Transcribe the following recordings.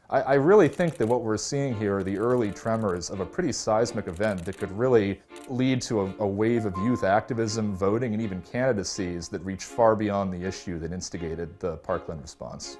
I really think that what we're seeing here are the early tremors of a pretty seismic event that could really lead to a wave of youth activism, voting, and even candidacies that reach far beyond the issue that instigated the Parkland response.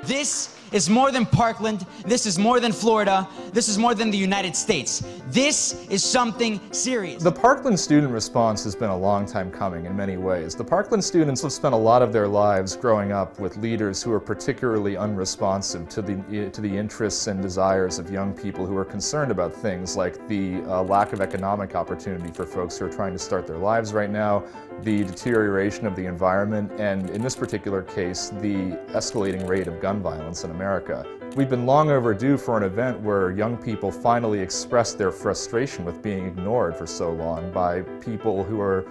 This is more than Parkland, this is more than Florida, this is more than the United States. This is something serious. The Parkland student response has been a long time coming in many ways. The Parkland students have spent a lot of their lives growing up with leaders who are particularly unresponsive to the interests and desires of young people who are concerned about things like the lack of economic opportunity for folks who are trying to start their lives right now, the deterioration of the environment, and in this particular case, the escalating rate of gun violence in America. We've been long overdue for an event where young people finally express their frustration with being ignored for so long by people who are,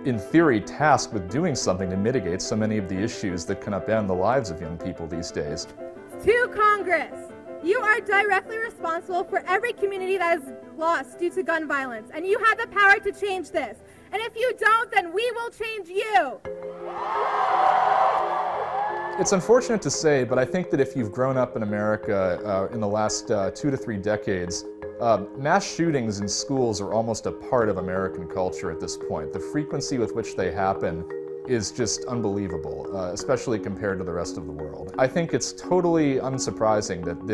in theory, tasked with doing something to mitigate so many of the issues that can upend the lives of young people these days. To Congress, you are directly responsible for every community that is lost due to gun violence, and you have the power to change this. And if you don't, then we will change you. It's unfortunate to say, but I think that if you've grown up in America in the last 2 to 3 decades, mass shootings in schools are almost a part of American culture at this point. The frequency with which they happen is just unbelievable, especially compared to the rest of the world. I think it's totally unsurprising that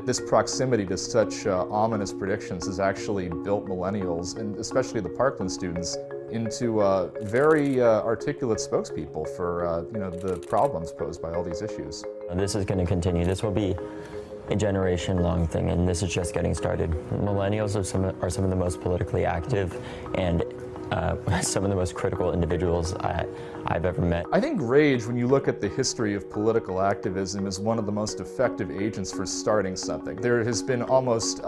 this proximity to such ominous predictions has actually built millennials, and especially the Parkland students, into very articulate spokespeople for the problems posed by all these issues. This is going to continue. This will be a generation-long thing, and this is just getting started. Millennials are some of the most politically active and some of the most critical individuals I've ever met. I think rage, when you look at the history of political activism, is one of the most effective agents for starting something. There has been almost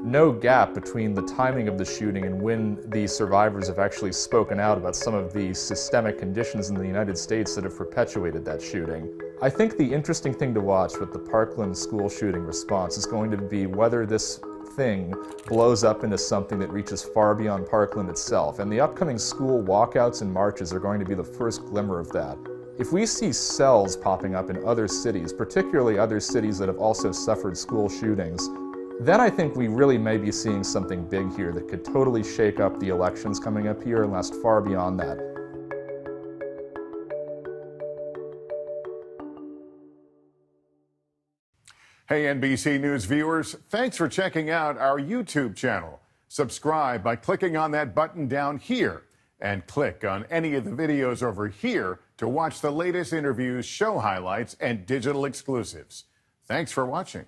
no gap between the timing of the shooting and when the survivors have actually spoken out about some of the systemic conditions in the United States that have perpetuated that shooting. I think the interesting thing to watch with the Parkland school shooting response is going to be whether this thing blows up into something that reaches far beyond Parkland itself, and the upcoming school walkouts and marches are going to be the first glimmer of that. If we see cells popping up in other cities, particularly other cities that have also suffered school shootings, then I think we really may be seeing something big here that could totally shake up the elections coming up here and last far beyond that. Hey NBC News viewers, thanks for checking out our YouTube channel. Subscribe by clicking on that button down here and click on any of the videos over here to watch the latest interviews, show highlights, and digital exclusives. Thanks for watching.